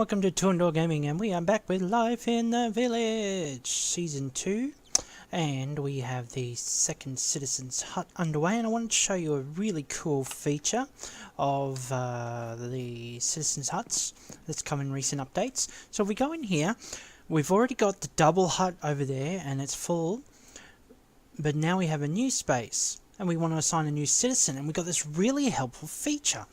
welcome to Toondor Gaming, and we are back with Life in the Village Season 2, and we have the second Citizen's Hut underway, and I wanted to show you a really cool feature of the Citizen's Huts that's come in recent updates. So if we go in here, we've already got the double hut over there, and it's full, but now we have a new space, and we want to assign a new citizen, and we've got this really helpful feature.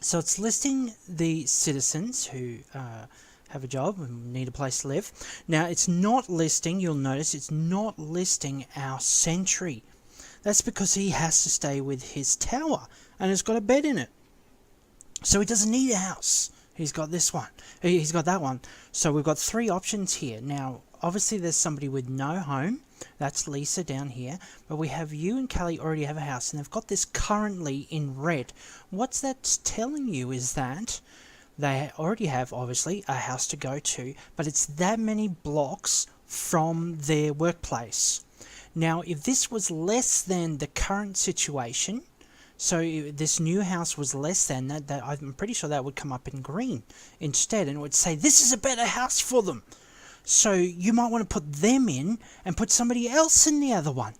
So it's listing the citizens who have a job and need a place to live. Now it's not listing, you'll notice, it's not listing our Sentry. That's because he has to stay with his tower and it's got a bed in it. So he doesn't need a house. He's got this one. He's got that one. So we've got three options here. Now obviously there's somebody with no home. That's Lisa down here, but we have you and Kelly already have a house, and they've got this currently in red. What's that telling you is that they already have, obviously, a house to go to, but it's that many blocks from their workplace. Now, if this was less than the current situation, so if this new house was less than that, I'm pretty sure that would come up in green instead, and it would say, this is a better house for them. So you might want to put them in and put somebody else in the other one.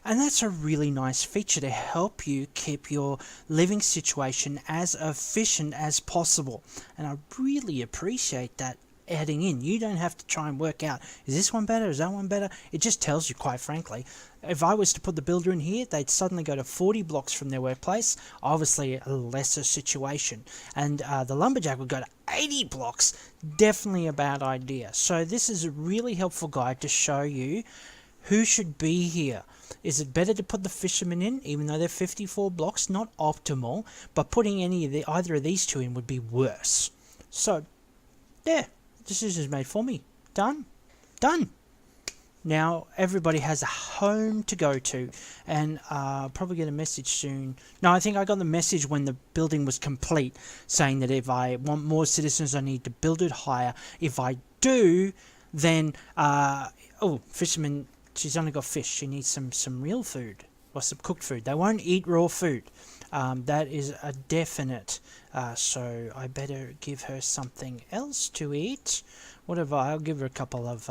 And that's a really nice feature to help you keep your living situation as efficient as possible. And I really appreciate that adding in. You don't have to try and work out, is this one better, is that one better? It just tells you, quite frankly. If I was to put the builder in here, they'd suddenly go to 40 blocks from their workplace, obviously a lesser situation. And the lumberjack would go to 80 blocks, definitely a bad idea. So this is a really helpful guide to show you who should be here. Is it better to put the fishermen in, even though they're 54 blocks? Not optimal, but putting either of these two in would be worse. So, there. Decisions made for me. Done. Done. Now everybody has a home to go to, and I'll probably get a message soon. No, I think I got the message when the building was complete, saying that if I want more citizens I need to build it higher. If I do, then oh, fisherman, she's only got fish. She needs some real food or some cooked food. They won't eat raw food. That is a definite, so I better give her something else to eat. Whatever, I'll give her a couple of,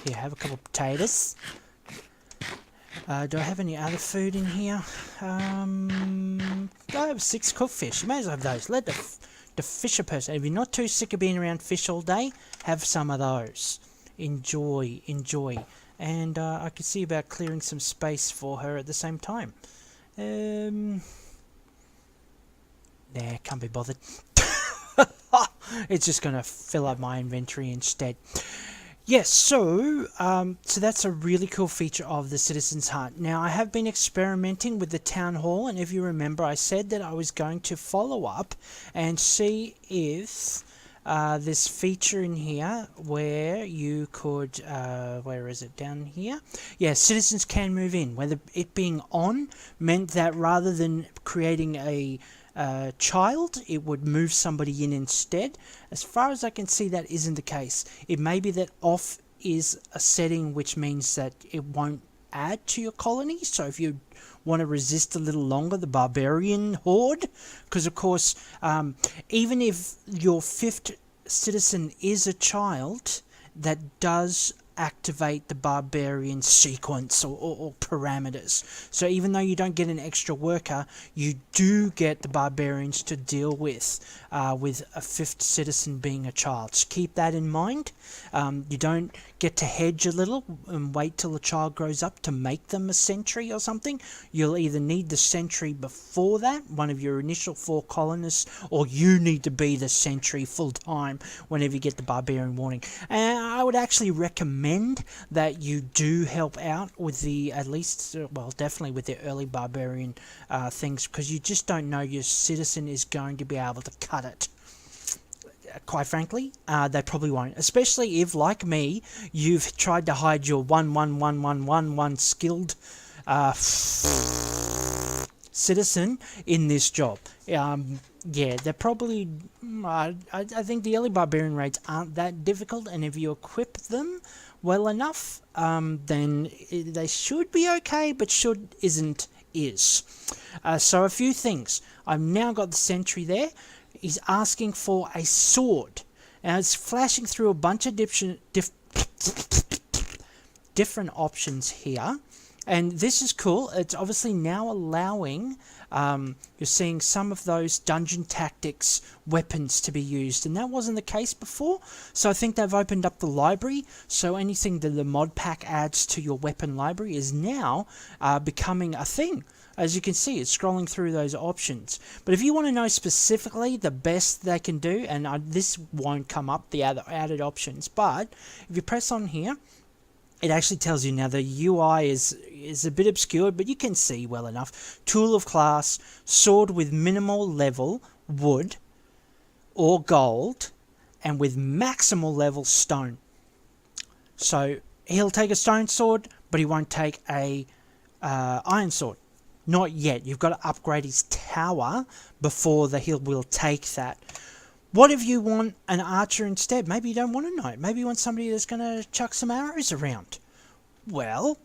here, have a couple of potatoes. Do I have any other food in here? I have 6 cooked fish. You may as well have those. Let the fisher person, if you're not too sick of being around fish all day, have some of those. Enjoy, enjoy. And I could see about clearing some space for her at the same time. Nah, can't be bothered. It's just going to fill up my inventory instead. Yes, so that's a really cool feature of the Citizen's Hut. Now, I have been experimenting with the Town Hall, and if you remember, I said that I was going to follow up and see if this feature in here where you could, where is it, down here? Yeah, citizens can move in. Whether it being on meant that rather than creating a child, it would move somebody in instead. As far as I can see, that isn't the case. It may be that off is a setting which means that it won't add to your colony. So if you want to resist a little longer the barbarian horde, because of course even if your 5th citizen is a child, that does activate the barbarian sequence or parameters. So even though you don't get an extra worker, you do get the barbarians to deal with a 5th citizen being a child. So keep that in mind. You don't get to hedge a little and wait till the child grows up to make them a sentry or something. You'll either need the sentry before that, one of your initial 4 colonists, or you need to be the sentry full time whenever you get the barbarian warning. And I would actually recommend that you do help out with the, at least, well, definitely with the early barbarian things, because you just don't know your citizen is going to be able to cut it. Quite frankly, they probably won't, especially if, like me, you've tried to hide your 1 skilled citizen in this job. Yeah, they're probably, I think the early barbarian raids aren't that difficult, and if you equip them well enough, then they should be okay, but should isn't is. So a few things. I've now got the sentry there. He's asking for a sword. And it's flashing through a bunch of different options here. And this is cool. It's obviously now allowing, you're seeing some of those dungeon tactics weapons to be used, and that wasn't the case before. So I think they've opened up the library, so anything that the mod pack adds to your weapon library is now becoming a thing. As you can see, it's scrolling through those options. But if you want to know specifically the best they can do, and this won't come up, the other added options, but if you press on here, it actually tells you now. The UI is a bit obscured, but you can see well enough. Tool of class, sword with minimal level, wood or gold, and with maximal level, stone. So he'll take a stone sword, but he won't take a iron sword. Not yet. You've got to upgrade his tower before he will take that. What if you want an archer instead? Maybe you don't want a knight. Maybe you want somebody that's going to chuck some arrows around. Well,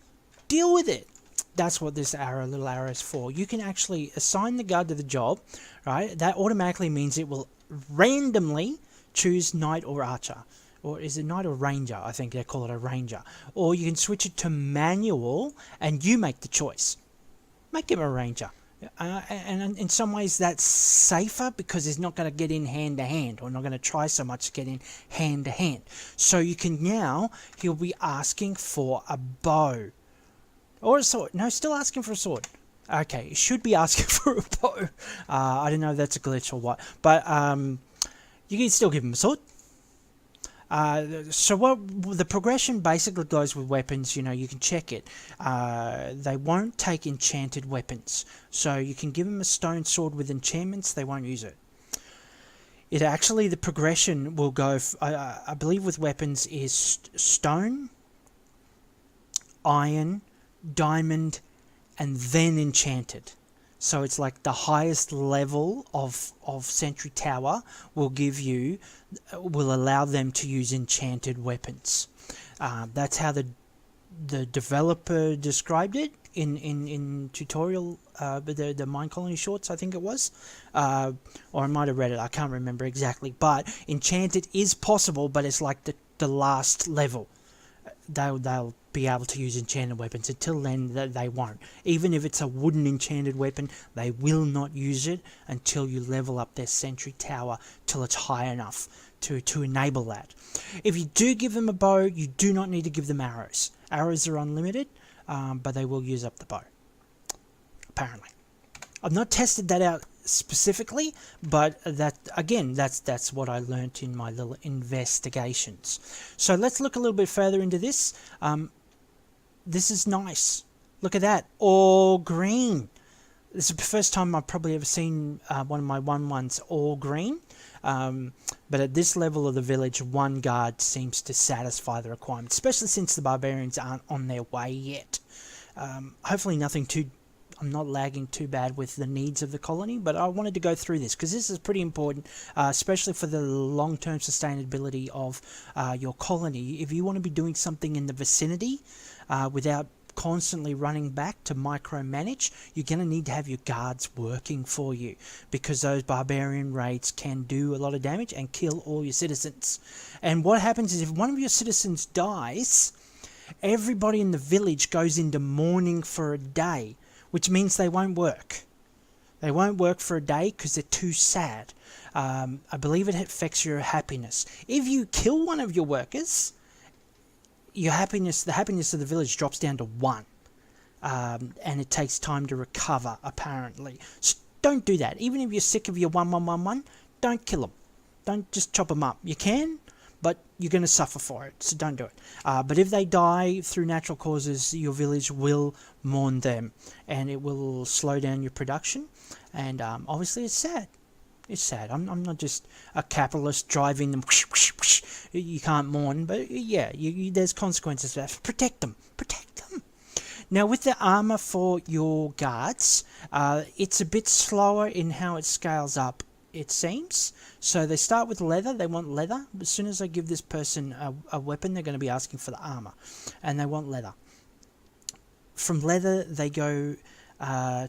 deal with it. That's what this little arrow is for. You can actually assign the guard to the job, right? That automatically means it will randomly choose knight or archer. Or is it knight or ranger? I think they call it a ranger. Or you can switch it to manual and you make the choice. Make him a ranger. And in some ways that's safer because he's not going to get in hand to hand, or not going to try so much to get in hand to hand. So you can now, he'll be asking for a bow or a sword. No, still asking for a sword. Okay, he should be asking for a bow. I don't know if that's a glitch or what, but you can still give him a sword. So what the progression basically goes with weapons, you can check it. They won't take enchanted weapons. So you can give them a stone sword with enchantments, they won't use it. The progression will go, I believe with weapons is stone, iron, diamond, and then enchanted. So it's like the highest level of Sentry Tower will allow them to use enchanted weapons. That's how the developer described it in tutorial, the Minecolonies shorts, I think it was. Or I might have read it, I can't remember exactly. But enchanted is possible, but it's like the last level. They'll be able to use enchanted weapons. Until then, they won't. Even if it's a wooden enchanted weapon, they will not use it until you level up their Sentry Tower till it's high enough to enable that. If you do give them a bow, you do not need to give them arrows. Arrows are unlimited, but they will use up the bow, apparently. I've not tested that out specifically, but that's what I learnt in my little investigations. So let's look a little bit further into this. This is nice. Look at that, all green. This is the first time I've probably ever seen one of my 1-1s all green. But at this level of the village, one guard seems to satisfy the requirement, especially since the barbarians aren't on their way yet. Hopefully I'm not lagging too bad with the needs of the colony, but I wanted to go through this because this is pretty important, especially for the long-term sustainability of your colony. If you want to be doing something in the vicinity without constantly running back to micromanage, you're going to need to have your guards working for you, because those barbarian raids can do a lot of damage and kill all your citizens. And what happens is if one of your citizens dies, everybody in the village goes into mourning for a day, which means they won't work. They won't work for a day because they're too sad. I believe it affects your happiness. If you kill one of your workers, the happiness of the village drops down to 1. And it takes time to recover, apparently. So don't do that. Even if you're sick of your 1-1-1-1, don't kill them. Don't just chop them up. You can, but you're going to suffer for it, so don't do it. But if they die through natural causes, your village will mourn them, and it will slow down your production. And obviously it's sad. It's sad. I'm not just a capitalist driving them. Whoosh, whoosh, whoosh. You can't mourn, but yeah, there's consequences for that. Protect them. Protect them. Now, with the armor for your guards, it's a bit slower in how it scales up, it seems. So they start with leather. They want leather. As soon as I give this person a weapon, they're going to be asking for the armor, and they want leather. From leather, they go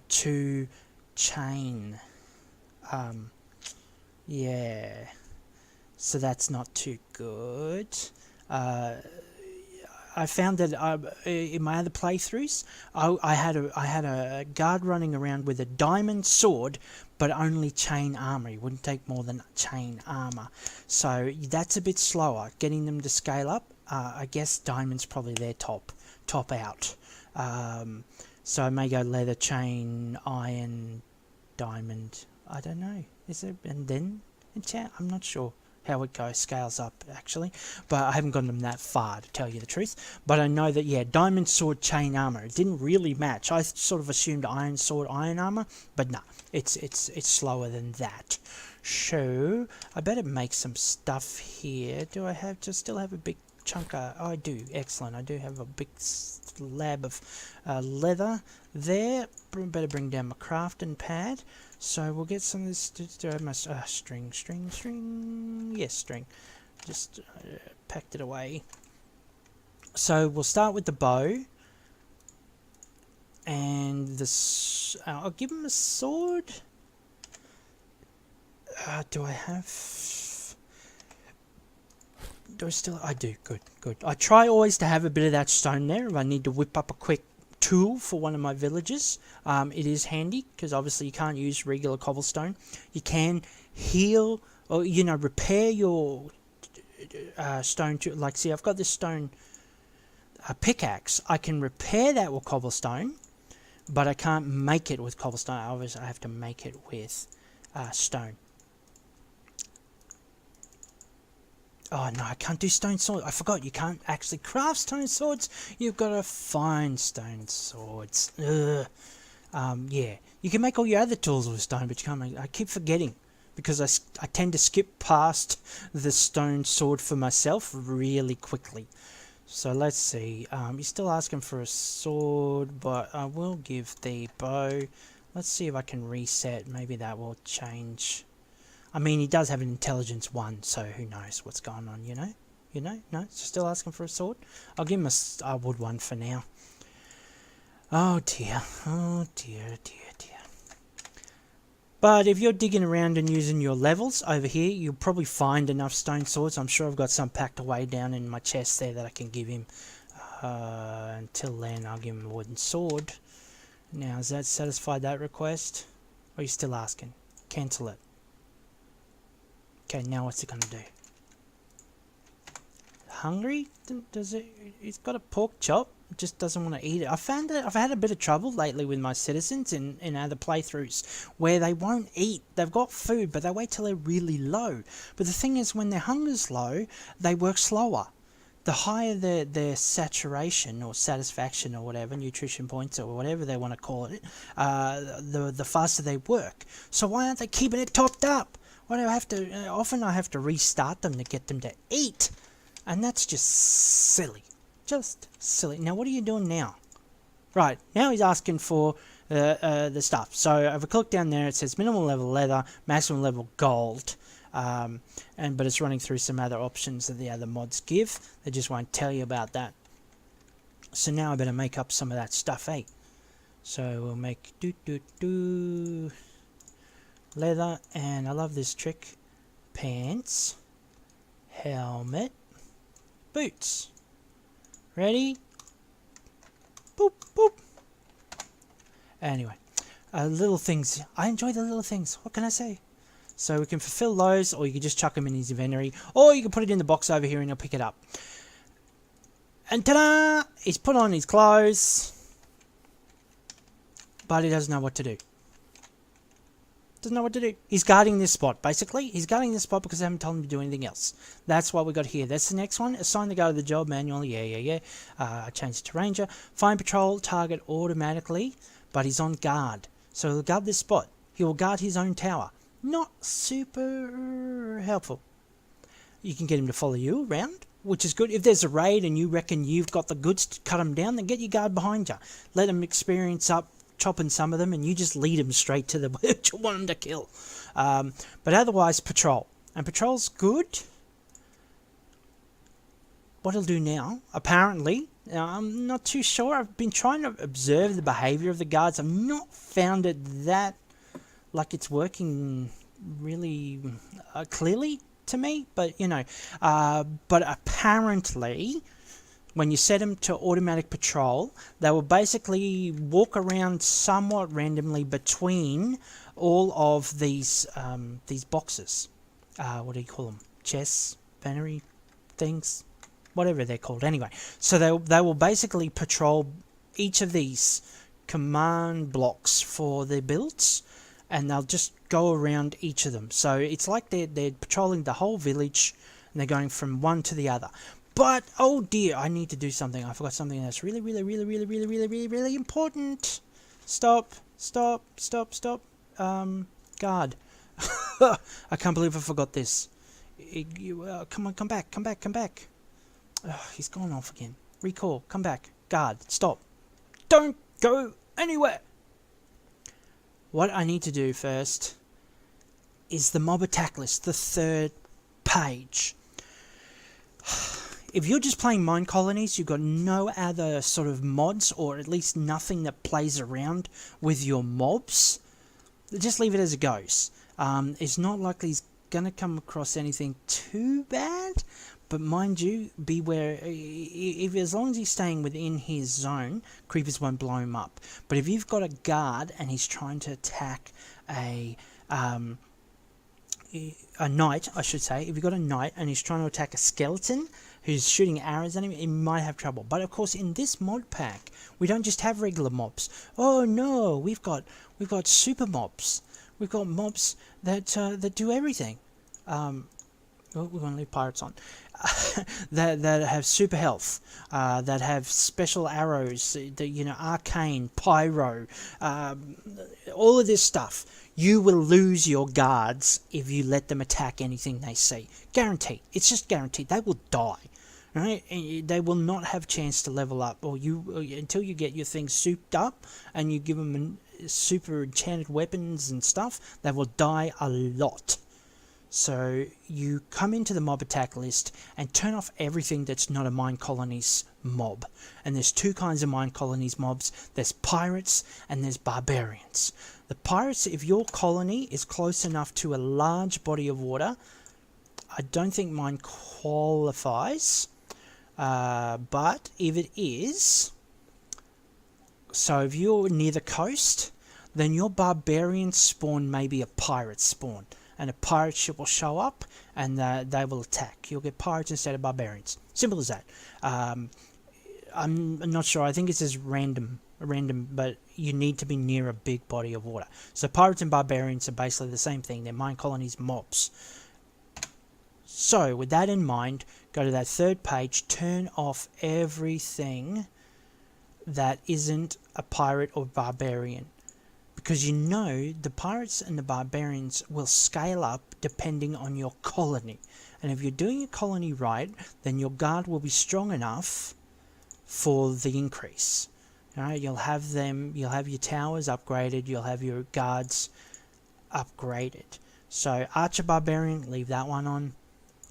to chain. Yeah. so that's not too good. I found that in my other playthroughs, I had a guard running around with a diamond sword, but only chain armor. He wouldn't take more than chain armor, so that's a bit slower. Getting them to scale up, I guess diamond's probably their top out. So I may go leather, chain, iron, diamond. I don't know. Is it and then enchant? I'm not sure how it goes, scales up actually, but I haven't gotten them that far to tell you the truth. But I know that, yeah, diamond sword, chain armor, it didn't really match. I sort of assumed iron sword, iron armor, but no, it's slower than that. So I better make some stuff here. Do I have to still have a big chunk of, oh, I do, excellent. I do have a big slab of leather there. Better bring down my crafting pad. So we'll get some of this. Do I have my string? Yes, string. Just packed it away. So we'll start with the bow, and this. I'll give him a sword. Do I have? Do I still? I do. Good. I try always to have a bit of that stone there if I need to whip up a quick tool for one of my villages. It is handy because obviously you can't use regular cobblestone. You can heal or repair your stone tool. Like, see, I've got this stone pickaxe. I can repair that with cobblestone, but I can't make it with cobblestone. Obviously I have to make it with stone. Oh no, I can't do stone swords. I forgot, you can't actually craft stone swords. You've got to find stone swords. Ugh. Yeah, you can make all your other tools with stone, but you can't make. I keep forgetting because I tend to skip past the stone sword for myself really quickly. So let's see. You're still asking for a sword, but I will give the bow. Let's see if I can reset. Maybe that will change. I mean, he does have an intelligence 1, so who knows what's going on, you know? No, still asking for a sword? I'll give him a wood one for now. Oh dear. But if you're digging around and using your levels over here, you'll probably find enough stone swords. I'm sure I've got some packed away down in my chest there that I can give him. Until then, I'll give him a wooden sword. Now, has that satisfied that request? Or are you still asking? Cancel it. Okay, now what's it gonna do? Hungry? Does it? It's got a pork chop. It just doesn't want to eat it. I found that I've had a bit of trouble lately with my citizens in other playthroughs where they won't eat. They've got food, but they wait till they're really low. But the thing is, when their hunger's low, they work slower. The higher their saturation or satisfaction or whatever, nutrition points or whatever they want to call it, the faster they work. So why aren't they keeping it topped up? Why do I have to? Often I have to restart them to get them to eat, and that's just silly. Just silly. Now, what are you doing now? Right, now he's asking for the stuff. So if I click down there, it says minimum level leather, maximum level gold, but it's running through some other options that the other mods give. They just won't tell you about that. So now I better make up some of that stuff, eh? So we'll make leather, and I love this trick. Pants, helmet, boots. Ready? Boop, boop. Anyway, little things. I enjoy the little things. What can I say? So we can fulfill those, or you can just chuck them in his inventory, or you can put it in the box over here and he'll pick it up. And ta-da! He's put on his clothes, but he doesn't know what to do. Doesn't know what to do. He's guarding this spot, basically. He's guarding this spot because I haven't told him to do anything else. That's what we got here. That's the next one. Assign the guard to the job manually. Yeah. I changed it to ranger. Find patrol target automatically, but he's on guard. So he'll guard this spot. He will guard his own tower. Not super helpful. You can get him to follow you around, which is good. If there's a raid and you reckon you've got the goods to cut him down, then get your guard behind you. Let him experience up chopping some of them, and you just lead them straight to the bird you want them to kill. But otherwise, patrol. And patrol's good. What he'll do now, apparently, I'm not too sure. I've been trying to observe the behaviour of the guards. I've not found it that like it's working really clearly. to me, but you know, but apparently when you set them to automatic patrol, they will basically walk around somewhat randomly between all of these boxes. What do you call them? Chests, binary things, whatever they're called. Anyway, so they will basically patrol each of these command blocks for their builds, and they'll just go around each of them. So it's like they're patrolling the whole village, and they're going from one to the other. But, oh dear, I need to do something. I forgot something that's really important. Stop. Guard. I can't believe I forgot this. Come on, come back. Oh, he's gone off again. Recall, come back. Guard, stop. Don't go anywhere. What I need to do first is the mob attack list, the 3rd page. If you're just playing Minecolonies, you've got no other sort of mods, or at least nothing that plays around with your mobs, just leave it as it goes. It's not likely he's going to come across anything too bad, but mind you, beware. If as long as he's staying within his zone, creepers won't blow him up. But if you've got a guard and he's trying to attack a knight, I should say, if you've got a knight and he's trying to attack a skeleton who's shooting arrows at him, he might have trouble. But of course, in this mod pack, we don't just have regular mobs. Oh no, we've got super mobs. We've got mobs that do everything. We're going to leave pirates on. that have super health, that have special arrows, arcane, pyro, all of this stuff. You will lose your guards if you let them attack anything they see. Guaranteed. It's just guaranteed. They will die. Right? They will not have a chance to level up, or until you get your things souped up and you give them super enchanted weapons and stuff. They will die a lot. So you come into the mob attack list and turn off everything that's not a Minecolonies mob. And there's 2 kinds of Minecolonies mobs. There's pirates and there's barbarians. The pirates, if your colony is close enough to a large body of water, I don't think mine qualifies. But if it is, so if you're near the coast, then your barbarian spawn may be a pirate spawn. And a pirate ship will show up and they will attack. You'll get pirates instead of barbarians. Simple as that. I'm not sure. I think it says random, but you need to be near a big body of water. So pirates and barbarians are basically the same thing. They're Minecolonies mobs. So with that in mind, go to that 3rd page, turn off everything that isn't a pirate or barbarian. Because you know the pirates and the barbarians will scale up depending on your colony. And if you're doing your colony right, then your guard will be strong enough for the increase. Alright, you'll have your towers upgraded, you'll have your guards upgraded. So Archer Barbarian, leave that one on.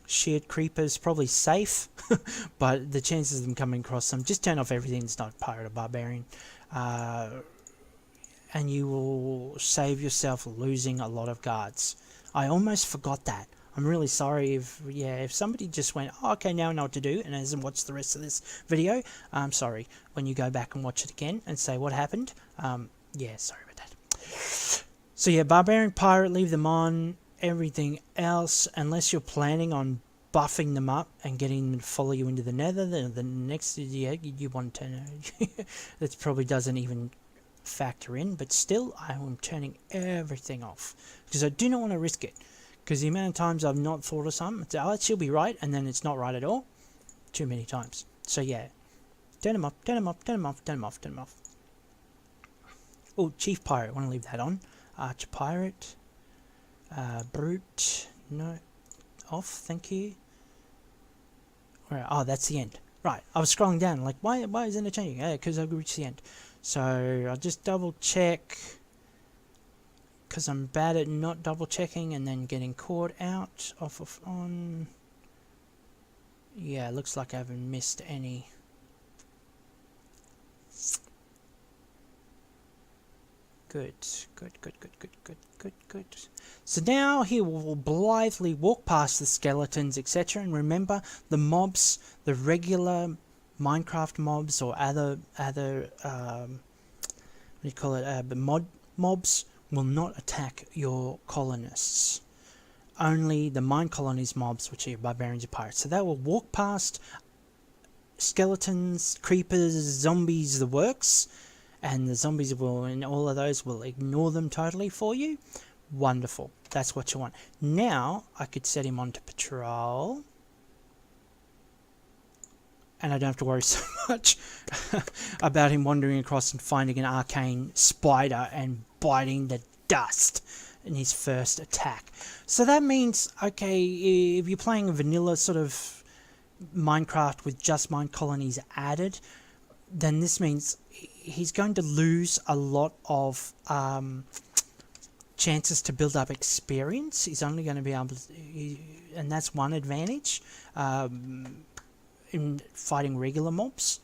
Sheared Creepers, probably safe, but the chances of them coming across them, just turn off everything that's not pirate or barbarian. And you will save yourself losing a lot of guards. I almost forgot that. I'm really sorry if somebody just went, oh, okay, now I know what to do, and hasn't watched the rest of this video. I'm sorry. When you go back and watch it again and say what happened, yeah, sorry about that. So yeah, Barbarian, Pirate, leave them on. Everything else, unless you're planning on buffing them up and getting them to follow you into the nether, the next, yeah, you want to turn that probably doesn't even factor in, but still I am turning everything off because I do not want to risk it, because the amount of times I've not thought of something, oh, it should be right, and then it's not right at all, too many times. So yeah, turn them off. Oh, Chief Pirate, want to leave that on. Archer Pirate, Brute, no, off, thank you. Right, oh, that's the end. Right, I was scrolling down, like, why isn't it changing? Yeah, because I've reached the end. So I'll just double check, because I'm bad at not double checking and then getting caught out, off, on. Yeah, looks like I haven't missed any. Good. So now he will blithely walk past the skeletons, etc. And remember, the mobs, the regular Minecraft mobs or other mobs will not attack your colonists. Only the Minecolonies mobs, which are your barbarians and pirates. So they will walk past skeletons, creepers, zombies, the works, and the zombies will, and all of those will ignore them totally for you. Wonderful. That's what you want. Now I could set him on to patrol, and I don't have to worry so much about him wandering across and finding an arcane spider and biting the dust in his first attack. So that means, okay, if you're playing a vanilla sort of Minecraft with just Minecolonies added, then this means he's going to lose a lot of chances to build up experience. He's only going to be able to, and that's one advantage. In fighting regular mobs,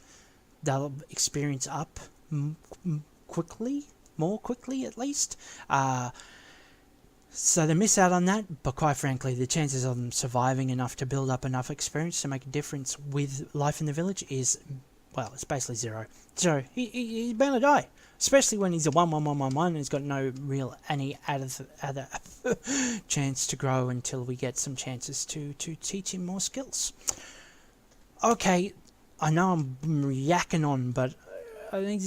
they'll experience up more quickly at least. So they miss out on that, but quite frankly, the chances of them surviving enough to build up enough experience to make a difference with life in the village is, well, it's basically zero. So he's bound to die, especially when he's a 1-1-1-1-1 and he's got no real any other chance to grow until we get some chances to teach him more skills. Okay, I know I'm yakking on, but I think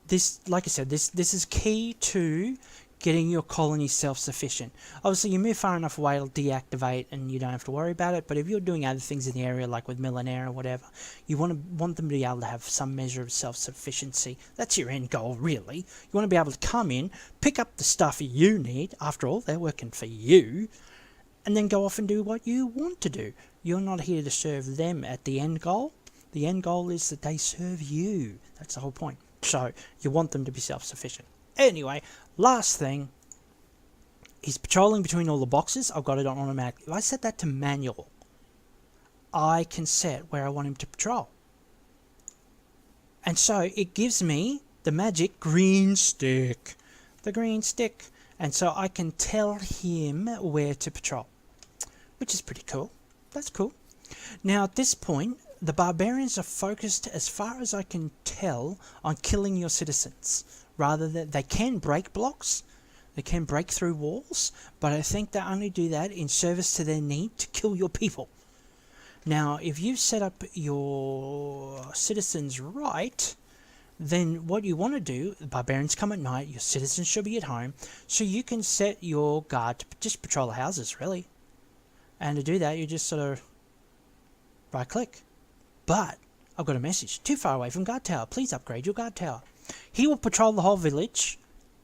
this, like I said, this is key to getting your colony self-sufficient. Obviously, you move far enough away, it'll deactivate and you don't have to worry about it, but if you're doing other things in the area, like with Millionaire or whatever, you want them to be able to have some measure of self-sufficiency. That's your end goal, really. You want to be able to come in, pick up the stuff you need, after all, they're working for you, and then go off and do what you want to do. You're not here to serve them at the end goal. The end goal is that they serve you. That's the whole point. So, you want them to be self-sufficient. Anyway, last thing, he's patrolling between all the boxes. I've got it on automatic. If I set that to manual, I can set where I want him to patrol. And so it gives me the magic green stick. The green stick. And so I can tell him where to patrol, which is pretty cool. That's cool. Now at this point, the barbarians are focused, as far as I can tell, on killing your citizens. Rather than, they can break blocks, they can break through walls, but I think they only do that in service to their need to kill your people. Now, if you set up your citizens right, then what you want to do, the barbarians come at night, your citizens should be at home, so you can set your guard to just patrol the houses, really. And to do that, you just sort of right-click. But I've got a message. Too far away from guard tower. Please upgrade your guard tower. He will patrol the whole village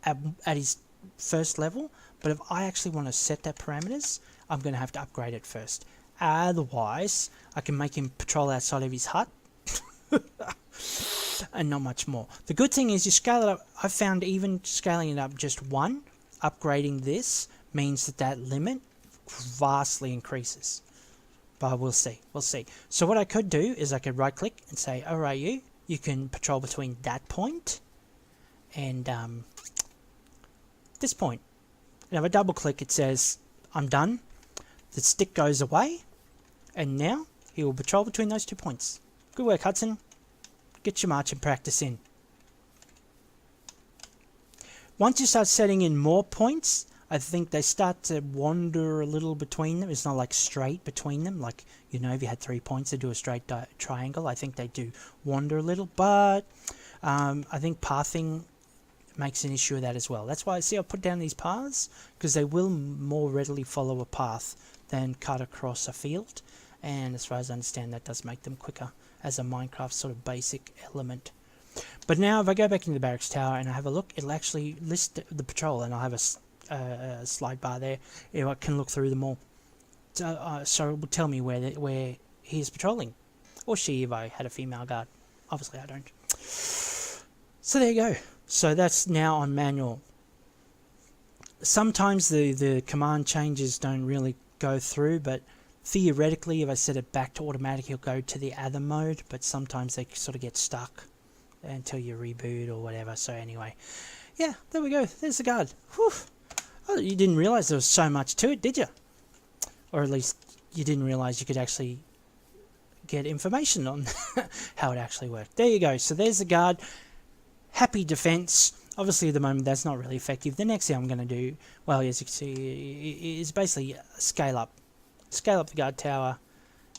at his first level, but if I actually want to set that parameters, I'm going to have to upgrade it first. Otherwise, I can make him patrol outside of his hut and not much more. The good thing is you scale it up. I found even scaling it up just one, upgrading this, means that limit vastly increases. But we'll see. We'll see. So what I could do is I could right click and say, alright, you can patrol between that point and this point. And if I double click, it says I'm done. The stick goes away, and now he will patrol between those 2 points. Good work, Hudson. Get your marching practice in. Once you start setting in more points, I think they start to wander a little between them. It's not like straight between them. Like, you know, if you had 3 points to do a straight triangle, I think they do wander a little. But I think pathing makes an issue of that as well. That's why I see I put down these paths, because they will more readily follow a path than cut across a field. And as far as I understand, that does make them quicker as a Minecraft sort of basic element. But now if I go back into the barracks tower and I have a look, it'll actually list the patrol, and I'll have a slide bar there. I can look through them all. So it will tell me where he is patrolling. Or she, if I had a female guard. Obviously I don't. So there you go. So that's now on manual. Sometimes the command changes don't really go through, but theoretically if I set it back to automatic, he'll go to the other mode, but sometimes they sort of get stuck until you reboot or whatever. So anyway, yeah, there we go. There's the guard. Whew. Oh, you didn't realise there was so much to it, did you? Or at least you didn't realise you could actually get information on how it actually worked. There you go. So there's the guard. Happy defense. Obviously at the moment that's not really effective. The next thing I'm going to do, well, as you can see, is basically scale up the guard tower.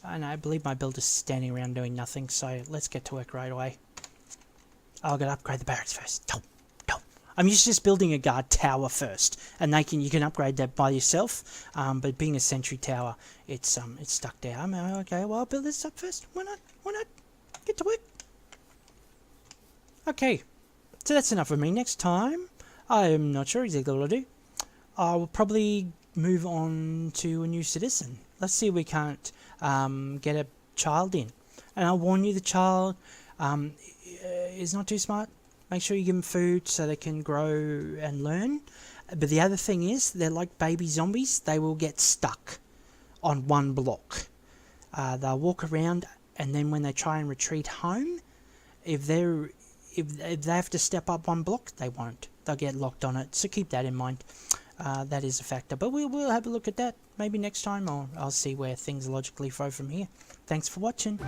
And I believe my builder's standing around doing nothing, so let's get to work right away. Oh, I've got to upgrade the barracks first. I'm used to just building a guard tower first, and you can upgrade that by yourself. But being a sentry tower, it's stuck there. Okay, well, I'll build this up first. Why not? Get to work. Okay, so that's enough of me. Next time, I'm not sure exactly what I'll do. I will probably move on to a new citizen. Let's see if we can't get a child in. And I'll warn you, the child is not too smart. Make sure you give them food so they can grow and learn. But the other thing is, they're like baby zombies. They will get stuck on one block. They'll walk around, and then when they try and retreat home, if they have to step up one block, they won't. They'll get locked on it. So keep that in mind. That is a factor. But we'll have a look at that maybe next time, or I'll see where things logically flow from here. Thanks for watching.